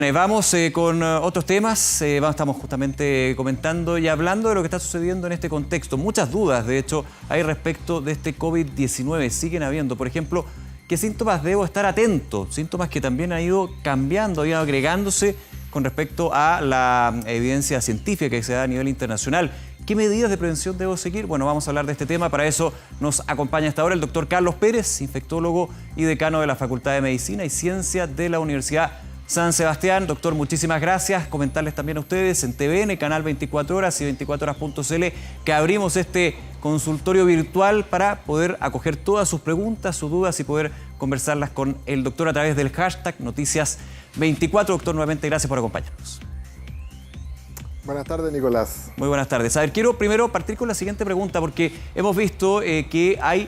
Vamos con otros temas. Estamos justamente comentando y hablando de lo que está sucediendo en este contexto. Muchas dudas, de hecho, hay respecto de este COVID-19. Siguen habiendo, por ejemplo, ¿qué síntomas debo estar atento? Síntomas que también han ido cambiando, han ido agregándose con respecto a la evidencia científica que se da a nivel internacional. ¿Qué medidas de prevención debo seguir? Bueno, vamos a hablar de este tema. Para eso nos acompaña hasta ahora el doctor Carlos Pérez, infectólogo y decano de la Facultad de Medicina y Ciencia de la Universidad San Sebastián. Doctor, muchísimas gracias. Comentarles también a ustedes en TVN, Canal 24 Horas y 24horas.cl que abrimos este consultorio virtual para poder acoger todas sus preguntas, sus dudas y poder conversarlas con el doctor a través del hashtag Noticias24. Doctor, nuevamente gracias por acompañarnos. Buenas tardes, Nicolás. Muy buenas tardes. A ver, quiero primero partir con la siguiente pregunta porque hemos visto que hay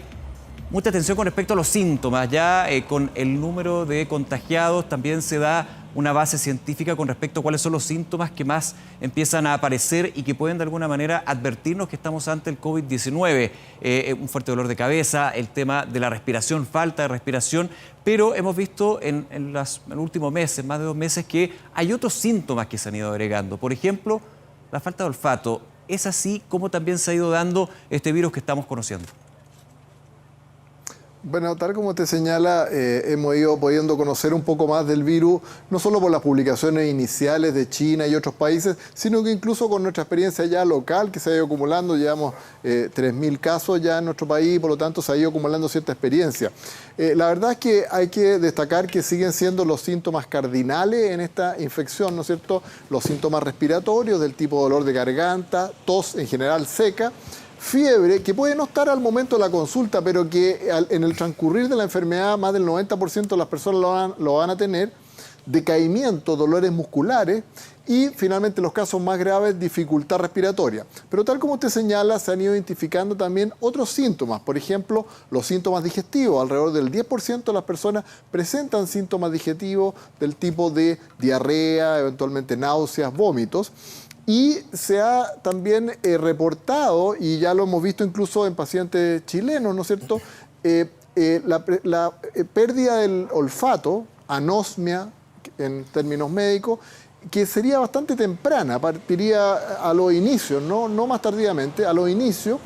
mucha atención con respecto a los síntomas. Ya con el número de contagiados también se da una base científica con respecto a cuáles son los síntomas que más empiezan a aparecer y que pueden de alguna manera advertirnos que estamos ante el COVID-19. Un fuerte dolor de cabeza, el tema de la respiración, falta de respiración, pero hemos visto en los últimos meses, más de 2 meses, que hay otros síntomas que se han ido agregando. Por ejemplo, la falta de olfato. ¿Es así como también se ha ido dando este virus que estamos conociendo? Bueno, tal como te señala, hemos ido pudiendo conocer un poco más del virus, no solo por las publicaciones iniciales de China y otros países, sino que incluso con nuestra experiencia ya local que se ha ido acumulando. Llevamos 3.000 casos ya en nuestro país, por lo tanto se ha ido acumulando cierta experiencia. La verdad es que hay que destacar que siguen siendo los síntomas cardinales en esta infección, ¿no es cierto? Los síntomas respiratorios del tipo dolor de garganta, tos en general seca, fiebre, que puede no estar al momento de la consulta, pero que en el transcurrir de la enfermedad más del 90% de las personas lo van a tener, decaimiento, dolores musculares y finalmente los casos más graves, dificultad respiratoria. Pero tal como usted señala, se han ido identificando también otros síntomas, por ejemplo, los síntomas digestivos. Alrededor del 10% de las personas presentan síntomas digestivos del tipo de diarrea, eventualmente náuseas, vómitos. Y se ha también reportado, y ya lo hemos visto incluso en pacientes chilenos, ¿no es cierto?, la pérdida del olfato, anosmia en términos médicos, que sería bastante temprana, partiría a los inicios, no más tardíamente, a los inicios,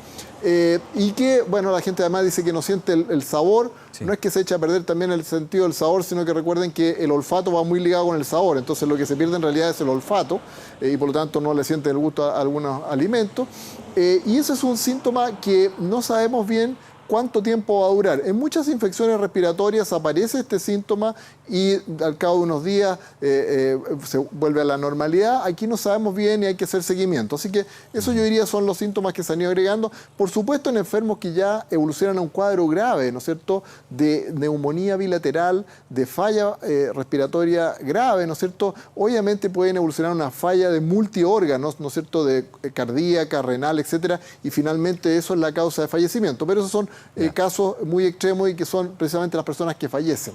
y que, bueno, la gente además dice que no siente el sabor. Sí. No es que se eche a perder también el sentido del sabor, sino que recuerden que el olfato va muy ligado con el sabor, entonces lo que se pierde en realidad es el olfato, y por lo tanto no le sienten el gusto a algunos alimentos, y ese es un síntoma que no sabemos bien cuánto tiempo va a durar. En muchas infecciones respiratorias aparece este síntoma y al cabo de unos días se vuelve a la normalidad. Aquí no sabemos bien y hay que hacer seguimiento. Así que eso yo diría son los síntomas que se han ido agregando. Por supuesto en enfermos que ya evolucionan a un cuadro grave, ¿no es cierto?, de neumonía bilateral, de falla respiratoria grave, ¿no es cierto?, obviamente pueden evolucionar a una falla de multiórganos, ¿no es cierto?, de cardíaca, renal, etcétera, y finalmente eso es la causa de fallecimiento. Pero esos son casos muy extremos y que son precisamente las personas que fallecen.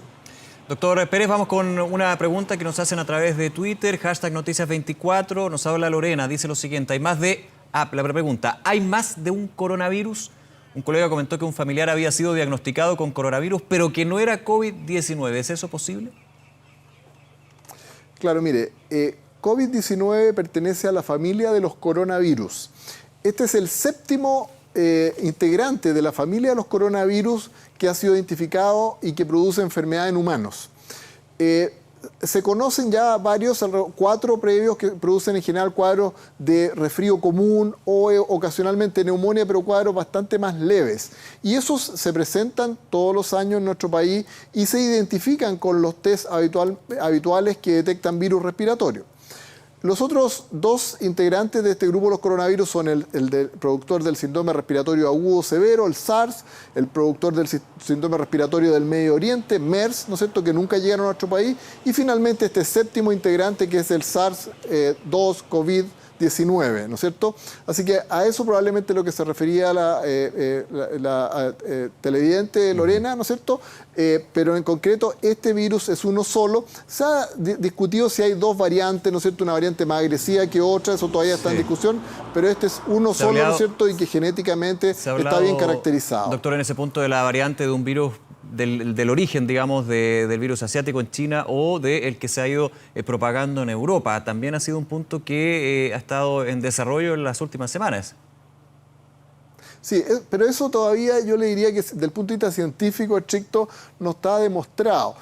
Doctor Pérez, vamos con una pregunta que nos hacen a través de Twitter, hashtag Noticias24, nos habla Lorena, dice lo siguiente, la pregunta, ¿hay más de un coronavirus? Un colega comentó que un familiar había sido diagnosticado con coronavirus, pero que no era COVID-19, ¿es eso posible? Claro, mire, COVID-19 pertenece a la familia de los coronavirus. Este es el séptimo integrante de la familia de los coronavirus que ha sido identificado y que produce enfermedad en humanos. Se conocen ya varios, 4 previos que producen en general cuadros de resfrío común o ocasionalmente neumonía, pero cuadros bastante más leves. Y esos se presentan todos los años en nuestro país y se identifican con los test habituales que detectan virus respiratorios. Los otros 2 integrantes de este grupo de los coronavirus son el productor del síndrome respiratorio agudo severo, el SARS, el productor del síndrome respiratorio del Medio Oriente, MERS, ¿no es cierto?, que nunca llegaron a nuestro país, y finalmente este 7º integrante que es el SARS-2 COVID-19, ¿no es cierto? Así que a eso probablemente lo que se refería la televidente Lorena, ¿no es cierto? Pero en concreto este virus es uno solo. Se ha discutido si hay 2 variantes, ¿no es cierto? Una variante más agresiva que otra, eso todavía está en discusión, pero este es uno solo, ¿no es cierto? Y que genéticamente está bien caracterizado. Doctor, en ese punto de la variante de un virus del origen, digamos, del virus asiático en China o del que se ha ido propagando en Europa. También ha sido un punto que ha estado en desarrollo en las últimas semanas. Sí, pero eso todavía yo le diría que desde el punto de vista científico estricto no está demostrado.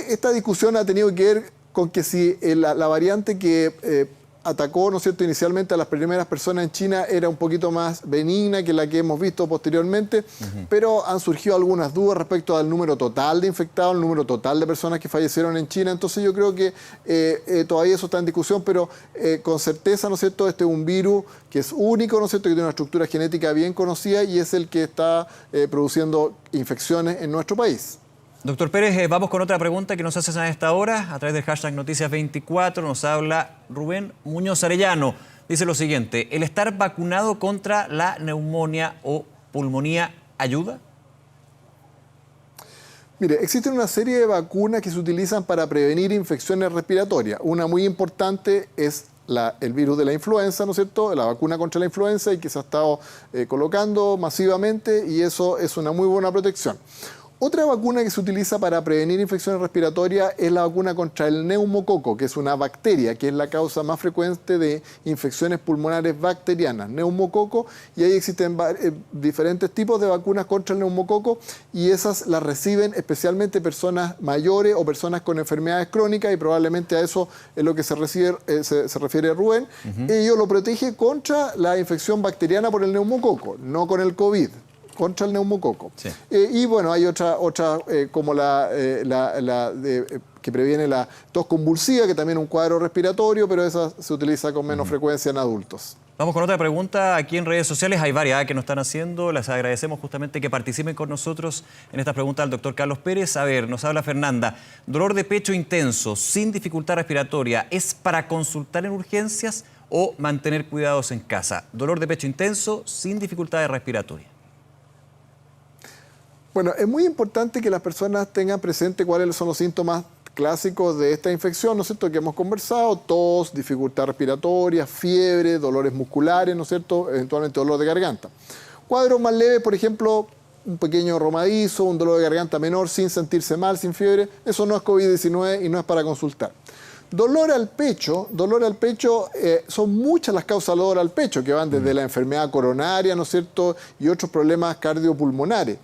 Esta discusión ha tenido que ver con que si la variante que atacó, ¿no es cierto?, inicialmente a las primeras personas en China era un poquito más benigna que la que hemos visto posteriormente, pero han surgido algunas dudas respecto al número total de infectados, el número total de personas que fallecieron en China. Entonces yo creo que todavía eso está en discusión, pero con certeza, ¿no es cierto?, este es un virus que es único, ¿no es cierto?, que tiene una estructura genética bien conocida y es el que está produciendo infecciones en nuestro país. Doctor Pérez, vamos con otra pregunta que nos hacen a esta hora. A través del hashtag Noticias24 nos habla Rubén Muñoz Arellano. Dice lo siguiente: ¿el estar vacunado contra la neumonía o pulmonía ayuda? Mire, existen una serie de vacunas que se utilizan para prevenir infecciones respiratorias. Una muy importante es el virus de la influenza, ¿no es cierto?, la vacuna contra la influenza y que se ha estado colocando masivamente y eso es una muy buena protección. Otra vacuna que se utiliza para prevenir infecciones respiratorias es la vacuna contra el neumococo, que es una bacteria, que es la causa más frecuente de infecciones pulmonares bacterianas, neumococo, y ahí existen diferentes tipos de vacunas contra el neumococo y esas las reciben especialmente personas mayores o personas con enfermedades crónicas y probablemente a eso es lo que se refiere Rubén. Ello lo protege contra la infección bacteriana por el neumococo, no con el COVID. Contra el neumococo. Sí. Y bueno, hay otra como que previene la tos convulsiva, que también es un cuadro respiratorio, pero esa se utiliza con menos frecuencia en adultos. Vamos con otra pregunta aquí en redes sociales. Hay varias que nos están haciendo. Les agradecemos justamente que participen con nosotros en esta pregunta al doctor Carlos Pérez. A ver, nos habla Fernanda. Dolor de pecho intenso, sin dificultad respiratoria, ¿es para consultar en urgencias o mantener cuidados en casa? Dolor de pecho intenso, sin dificultades respiratorias. Bueno, es muy importante que las personas tengan presente cuáles son los síntomas clásicos de esta infección, ¿no es cierto?, que hemos conversado: tos, dificultad respiratoria, fiebre, dolores musculares, ¿no es cierto?, eventualmente dolor de garganta. Cuadros más leves, por ejemplo, un pequeño romadizo, un dolor de garganta menor sin sentirse mal, sin fiebre, eso no es COVID-19 y no es para consultar. Dolor al pecho, son muchas las causas de dolor al pecho, que van desde la enfermedad coronaria, ¿no es cierto?, y otros problemas cardiopulmonares.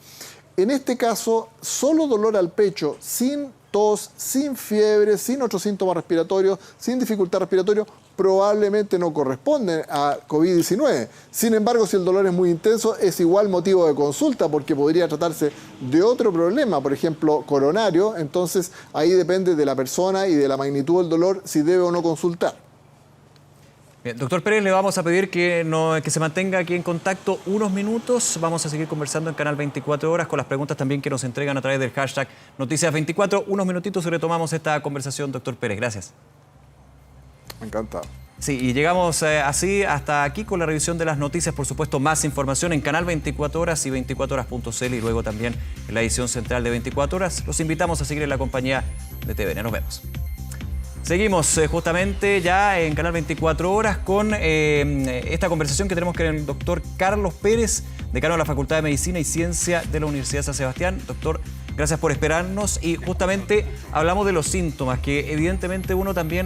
En este caso, solo dolor al pecho, sin tos, sin fiebre, sin otros síntomas respiratorios, sin dificultad respiratoria, probablemente no corresponden a COVID-19. Sin embargo, si el dolor es muy intenso, es igual motivo de consulta porque podría tratarse de otro problema, por ejemplo, coronario. Entonces, ahí depende de la persona y de la magnitud del dolor si debe o no consultar. Bien, doctor Pérez, le vamos a pedir que se mantenga aquí en contacto unos minutos. Vamos a seguir conversando en Canal 24 Horas con las preguntas también que nos entregan a través del hashtag Noticias24. Unos minutitos y retomamos esta conversación, doctor Pérez. Gracias. Encantado. Sí, y llegamos así hasta aquí con la revisión de las noticias. Por supuesto, más información en Canal 24 Horas y 24horas.cl y luego también en la edición central de 24 Horas. Los invitamos a seguir en la compañía de TVN. Nos vemos. Seguimos justamente ya en Canal 24 Horas con esta conversación que tenemos con el doctor Carlos Pérez, decano de la Facultad de Medicina y Ciencia de la Universidad de San Sebastián. Doctor, gracias por esperarnos y justamente hablamos de los síntomas, que evidentemente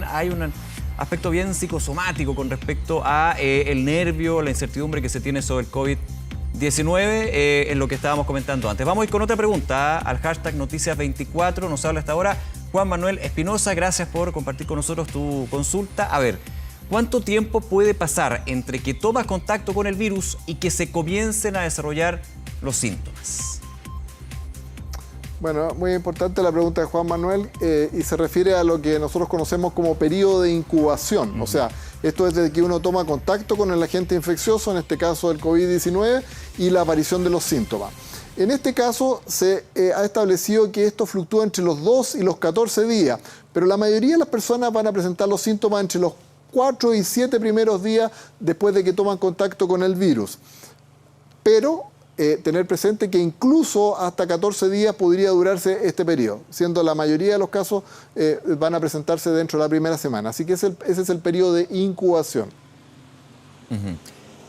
hay un aspecto bien psicosomático con respecto a el nervio, la incertidumbre que se tiene sobre el COVID-19 en lo que estábamos comentando antes. Vamos a ir con otra pregunta al hashtag Noticias24. Nos habla hasta ahora Juan Manuel Espinosa. Gracias por compartir con nosotros tu consulta. A ver, ¿cuánto tiempo puede pasar entre que tomas contacto con el virus y que se comiencen a desarrollar los síntomas? Bueno, muy importante la pregunta de Juan Manuel y se refiere a lo que nosotros conocemos como periodo de incubación. O sea, esto es desde que uno toma contacto con el agente infeccioso, en este caso el COVID-19, y la aparición de los síntomas. En este caso se ha establecido que esto fluctúa entre los 2 y los 14 días, pero la mayoría de las personas van a presentar los síntomas entre los 4 y 7 primeros días después de que toman contacto con el virus. Pero tener presente que incluso hasta 14 días podría durarse este periodo, siendo la mayoría de los casos van a presentarse dentro de la primera semana. Así que ese es el periodo de incubación.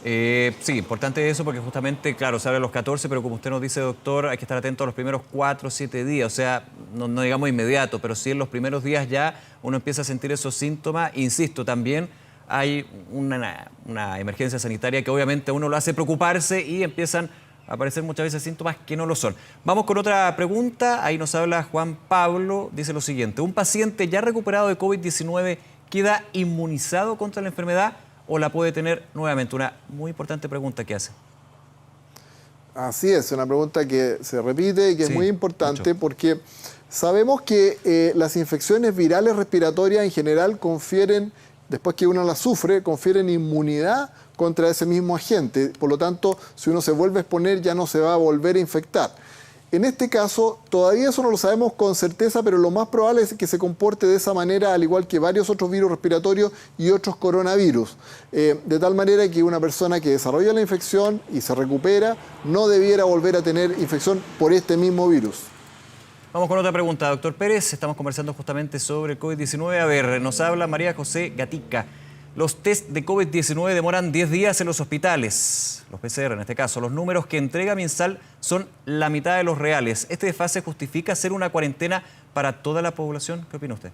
Sí, importante eso porque justamente, claro, se habla de los 14, pero como usted nos dice, doctor, hay que estar atento a los primeros 4 o 7 días, o sea, no digamos inmediato, pero sí en los primeros días ya uno empieza a sentir esos síntomas. Insisto, también hay una emergencia sanitaria que obviamente a uno lo hace preocuparse y empiezan a aparecer muchas veces síntomas que no lo son. Vamos con otra pregunta, ahí nos habla Juan Pablo, dice lo siguiente: ¿un paciente ya recuperado de COVID-19 queda inmunizado contra la enfermedad o la puede tener nuevamente? Una muy importante pregunta que hace. Así es, una pregunta que se repite y que es muy importante mucho. porque sabemos que las infecciones virales respiratorias en general confieren, después que uno las sufre, confieren inmunidad contra ese mismo agente. Por lo tanto, si uno se vuelve a exponer ya no se va a volver a infectar. En este caso, todavía eso no lo sabemos con certeza, pero lo más probable es que se comporte de esa manera, al igual que varios otros virus respiratorios y otros coronavirus. De tal manera que una persona que desarrolla la infección y se recupera no debiera volver a tener infección por este mismo virus. Vamos con otra pregunta, doctor Pérez. Estamos conversando justamente sobre el COVID-19. A ver, nos habla María José Gatica. Los test de COVID-19 demoran 10 días en los hospitales, los PCR en este caso. Los números que entrega MinSal son la mitad de los reales. ¿Este desfase justifica hacer una cuarentena para toda la población? ¿Qué opina usted?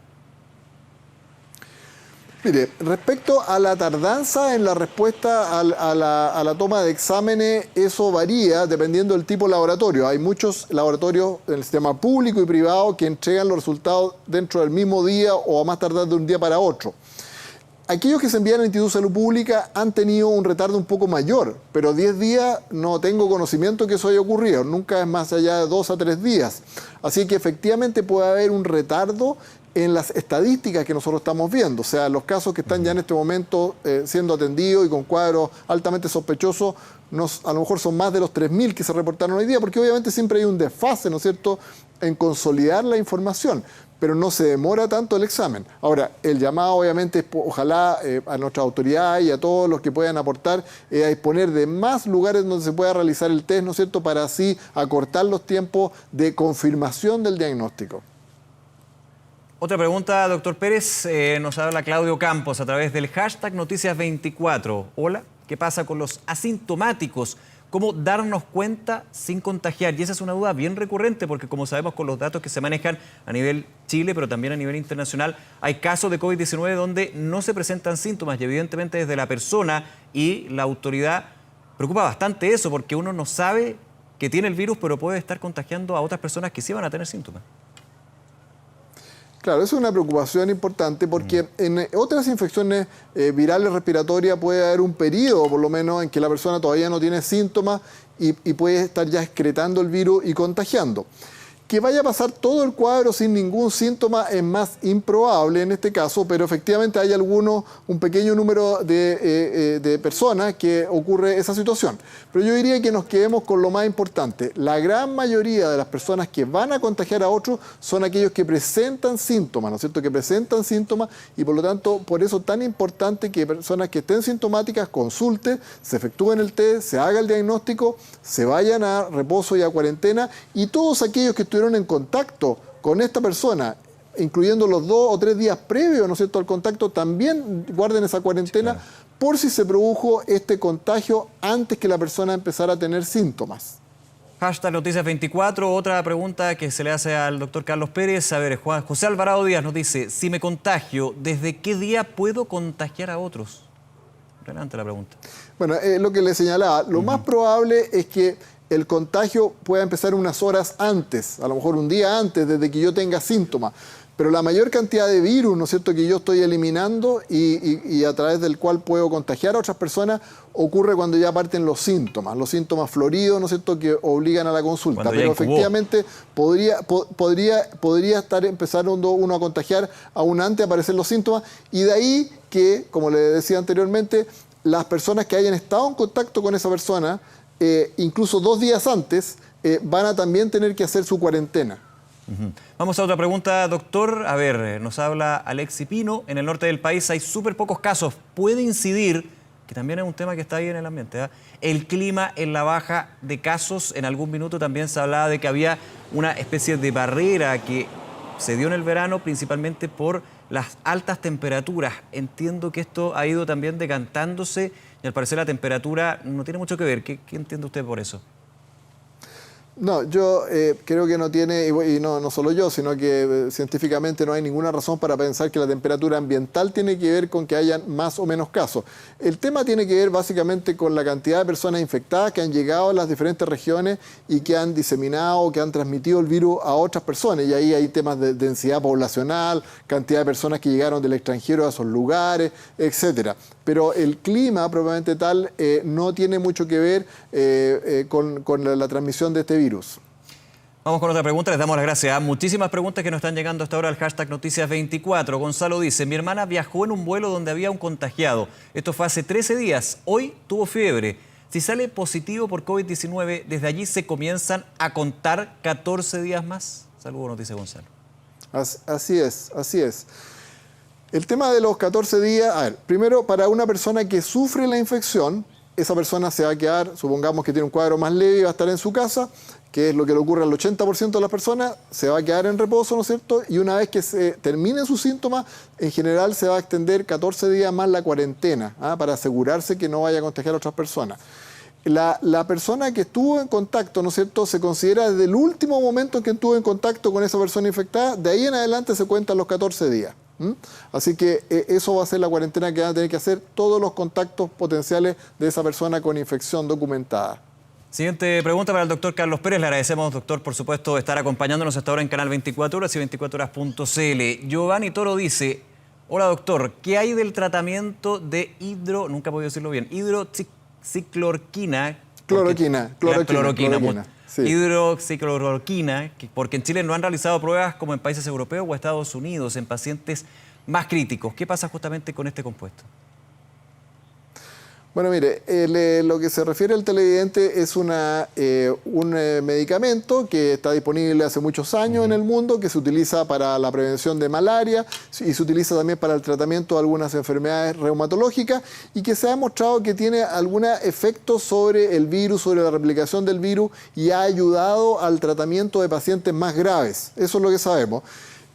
Mire, respecto a la tardanza en la respuesta a la toma de exámenes, eso varía dependiendo del tipo de laboratorio. Hay muchos laboratorios en el sistema público y privado que entregan los resultados dentro del mismo día o a más tardar de un día para otro. Aquellos que se envían al Instituto de Salud Pública han tenido un retardo un poco mayor, pero 10 días no tengo conocimiento que eso haya ocurrido, nunca es más allá de 2 a 3 días. Así que efectivamente puede haber un retardo en las estadísticas que nosotros estamos viendo, o sea, los casos que están ya en este momento siendo atendidos y con cuadros altamente sospechosos, a lo mejor son más de los 3.000 que se reportaron hoy día, porque obviamente siempre hay un desfase, ¿no es cierto?, en consolidar la información, pero no se demora tanto el examen. Ahora, el llamado obviamente es, ojalá a nuestras autoridades y a todos los que puedan aportar, a disponer de más lugares donde se pueda realizar el test, ¿no es cierto?, para así acortar los tiempos de confirmación del diagnóstico. Otra pregunta, doctor Pérez, nos habla Claudio Campos a través del hashtag Noticias24. Hola, ¿qué pasa con los asintomáticos? ¿Cómo darnos cuenta sin contagiar? Y esa es una duda bien recurrente porque, como sabemos, con los datos que se manejan a nivel Chile, pero también a nivel internacional, hay casos de COVID-19 donde no se presentan síntomas y evidentemente desde la persona y la autoridad preocupa bastante eso porque uno no sabe que tiene el virus, pero puede estar contagiando a otras personas que sí van a tener síntomas. Claro, eso es una preocupación importante porque en otras infecciones virales respiratorias puede haber un periodo, por lo menos, en que la persona todavía no tiene síntomas y puede estar ya excretando el virus y contagiando. Que vaya a pasar todo el cuadro sin ningún síntoma es más improbable en este caso, pero efectivamente hay un pequeño número de personas que ocurre esa situación. Pero yo diría que nos quedemos con lo más importante. La gran mayoría de las personas que van a contagiar a otros son aquellos que presentan síntomas, ¿no es cierto? Que presentan síntomas y por lo tanto, por eso es tan importante que personas que estén sintomáticas consulten, se efectúen el test, se haga el diagnóstico, se vayan a reposo y a cuarentena y todos aquellos que estuvieron en contacto con esta persona, incluyendo los 2 o 3 días previos, ¿no es cierto?, al contacto, también guarden esa cuarentena, sí, claro, por si se produjo este contagio antes que la persona empezara a tener síntomas. Hashtag Noticias24, otra pregunta que se le hace al doctor Carlos Pérez. A ver, José Alvarado Díaz nos dice, si me contagio, ¿desde qué día puedo contagiar a otros? Adelante la pregunta. Bueno, lo que le señalaba, lo más probable es que el contagio pueda empezar unas horas antes, a lo mejor un día antes, desde que yo tenga síntomas. Pero la mayor cantidad de virus, ¿no es cierto?, que yo estoy eliminando y a través del cual puedo contagiar a otras personas, ocurre cuando ya parten los síntomas floridos, ¿no es cierto?, que obligan a la consulta. Pero efectivamente podría estar empezando uno a contagiar aún antes de aparecer los síntomas. Y de ahí que, como le decía anteriormente, las personas que hayan estado en contacto con esa persona, incluso 2 días antes, van a también tener que hacer su cuarentena. Vamos a otra pregunta, doctor. A ver, nos habla Alexi Pino. En el norte del país hay súper pocos casos. ¿Puede incidir, que también es un tema que está ahí en el ambiente, el clima en la baja de casos? En algún minuto también se hablaba de que había una especie de barrera que se dio en el verano principalmente por las altas temperaturas. Entiendo que esto ha ido también decantándose y al parecer la temperatura no tiene mucho que ver. ¿Qué entiende usted por eso? No, yo creo que no tiene, y no solo yo, sino que científicamente no hay ninguna razón para pensar que la temperatura ambiental tiene que ver con que hayan más o menos casos. El tema tiene que ver básicamente con la cantidad de personas infectadas que han llegado a las diferentes regiones y que han diseminado, que han transmitido el virus a otras personas. Y ahí hay temas de densidad poblacional, cantidad de personas que llegaron del extranjero a esos lugares, etcétera. Pero el clima, propiamente tal, no tiene mucho que ver con la transmisión de este virus. Vamos con otra pregunta, les damos las gracias. Muchísimas preguntas que nos están llegando hasta ahora al hashtag Noticias24. Gonzalo dice, mi hermana viajó en un vuelo donde había un contagiado. Esto fue hace 13 días. Hoy tuvo fiebre. Si sale positivo por COVID-19, ¿desde allí se comienzan a contar 14 días más? Saludos, nos dice Gonzalo. Así es. El tema de los 14 días, a ver, primero, para una persona que sufre la infección, esa persona se va a quedar, supongamos que tiene un cuadro más leve y va a estar en su casa, que es lo que le ocurre al 80% de las personas, se va a quedar en reposo, ¿no es cierto? Y una vez que se terminen sus síntomas, en general se va a extender 14 días más la cuarentena, para asegurarse que no vaya a contagiar a otras personas. La persona que estuvo en contacto, ¿no es cierto?, se considera desde el último momento en que estuvo en contacto con esa persona infectada, de ahí en adelante se cuentan los 14 días. Así que eso va a ser la cuarentena que van a tener que hacer todos los contactos potenciales de esa persona con infección documentada. Siguiente pregunta para el doctor Carlos Pérez. Le agradecemos, doctor, por supuesto, estar acompañándonos hasta ahora en Canal 24 Horas y 24horas.cl. Giovanni Toro dice, hola doctor, ¿qué hay del tratamiento de hidroxicloroquina? Cloroquina. Sí. Hidroxicloroquina, porque en Chile no han realizado pruebas como en países europeos o Estados Unidos en pacientes más críticos. ¿Qué pasa justamente con este compuesto? Bueno, mire, lo que se refiere al televidente es un medicamento que está disponible hace muchos años en el mundo, que se utiliza para la prevención de malaria y se utiliza también para el tratamiento de algunas enfermedades reumatológicas y que se ha demostrado que tiene algún efecto sobre el virus, sobre la replicación del virus y ha ayudado al tratamiento de pacientes más graves. Eso es lo que sabemos.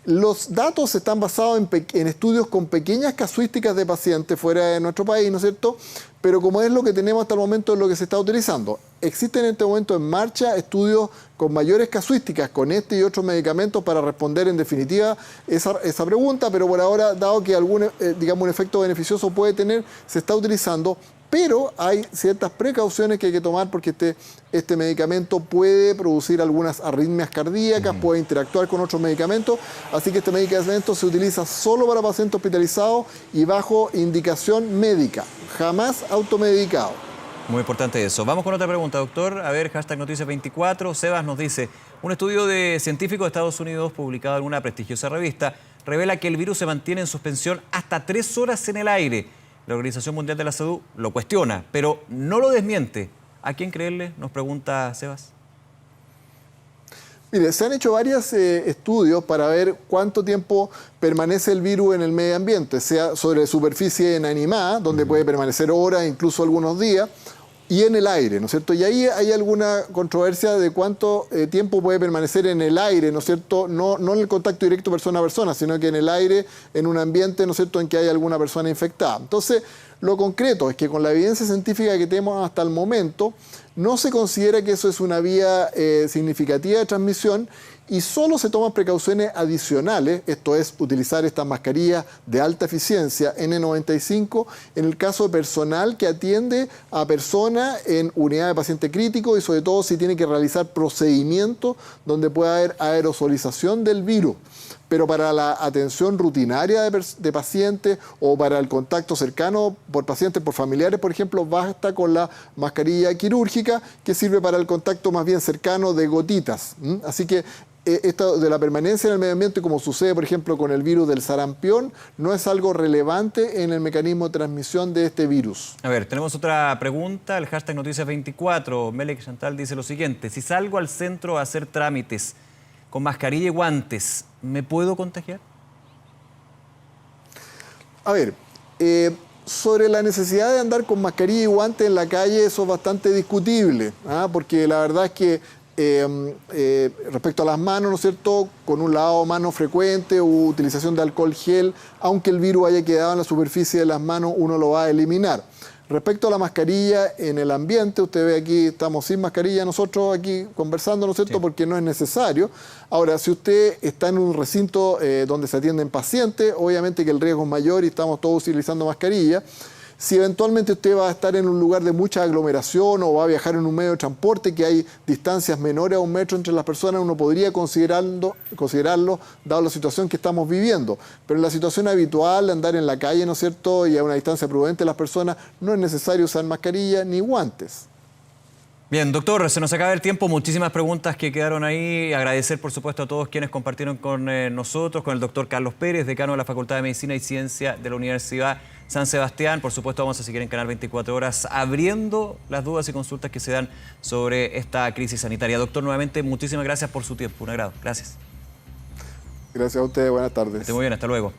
Los datos están basados en estudios con pequeñas casuísticas de pacientes fuera de nuestro país, ¿no es cierto? Pero como es lo que tenemos hasta el momento, es lo que se está utilizando. Existen en este momento en marcha estudios con mayores casuísticas con este y otros medicamentos para responder en definitiva esa pregunta, pero por ahora, dado que algún un efecto beneficioso puede tener, se está utilizando. Pero hay ciertas precauciones que hay que tomar porque este medicamento puede producir algunas arritmias cardíacas, puede interactuar con otros medicamentos, así que este medicamento se utiliza solo para pacientes hospitalizados y bajo indicación médica, jamás automedicado. Muy importante eso. Vamos con otra pregunta, doctor. A ver, hashtag Noticias24. Sebas nos dice, un estudio de científicos de Estados Unidos publicado en una prestigiosa revista revela que el virus se mantiene en suspensión hasta 3 horas en el aire. La Organización Mundial de la Salud lo cuestiona, pero no lo desmiente. ¿A quién creerle? Nos pregunta Sebas. Mire, se han hecho varios estudios para ver cuánto tiempo permanece el virus en el medio ambiente, sea sobre superficie inanimada, donde puede permanecer horas, incluso algunos días, y en el aire, ¿no es cierto? Y ahí hay alguna controversia de cuánto tiempo puede permanecer en el aire, ¿no es cierto? No en el contacto directo persona a persona, sino que en el aire, en un ambiente, ¿no es cierto?, en que hay alguna persona infectada. Entonces, lo concreto es que con la evidencia científica que tenemos hasta el momento, no se considera que eso es una vía significativa de transmisión y solo se toman precauciones adicionales, esto es, utilizar estas mascarillas de alta eficiencia N95 en el caso de personal que atiende a personas en unidad de paciente crítico y sobre todo si tiene que realizar procedimientos donde pueda haber aerosolización del virus. Pero para la atención rutinaria de pacientes o para el contacto cercano por pacientes, por familiares, por ejemplo, basta con la mascarilla quirúrgica que sirve para el contacto más bien cercano de gotitas. Así que esto de la permanencia en el medio ambiente, como sucede, por ejemplo, con el virus del sarampión, no es algo relevante en el mecanismo de transmisión de este virus. A ver, tenemos otra pregunta, el hashtag Noticias24. Melek Chantal dice lo siguiente, si salgo al centro a hacer trámites con mascarilla y guantes, ¿me puedo contagiar? A ver, sobre la necesidad de andar con mascarilla y guantes en la calle, eso es bastante discutible, porque la verdad es que Respecto a las manos, ¿no es cierto?, con un lavado de manos frecuente o utilización de alcohol gel, aunque el virus haya quedado en la superficie de las manos, uno lo va a eliminar. Respecto a la mascarilla en el ambiente, usted ve aquí, estamos sin mascarilla nosotros aquí conversando, ¿no es cierto?, porque no es necesario. Ahora, si usted está en un recinto donde se atienden pacientes, obviamente que el riesgo es mayor y estamos todos utilizando mascarilla. Si eventualmente usted va a estar en un lugar de mucha aglomeración o va a viajar en un medio de transporte que hay distancias menores a 1 metro entre las personas, uno podría considerarlo dado la situación que estamos viviendo. Pero en la situación habitual de andar en la calle, ¿no es cierto?, y a una distancia prudente de las personas, no es necesario usar mascarilla ni guantes. Bien, doctor, se nos acaba el tiempo. Muchísimas preguntas que quedaron ahí. Agradecer, por supuesto, a todos quienes compartieron con nosotros, con el doctor Carlos Pérez, decano de la Facultad de Medicina y Ciencia de la Universidad San Sebastián. Por supuesto, vamos a seguir en Canal 24 Horas abriendo las dudas y consultas que se dan sobre esta crisis sanitaria. Doctor, nuevamente, muchísimas gracias por su tiempo. Un agrado. Gracias. Gracias a ustedes. Buenas tardes. Que esté muy bien. Hasta luego.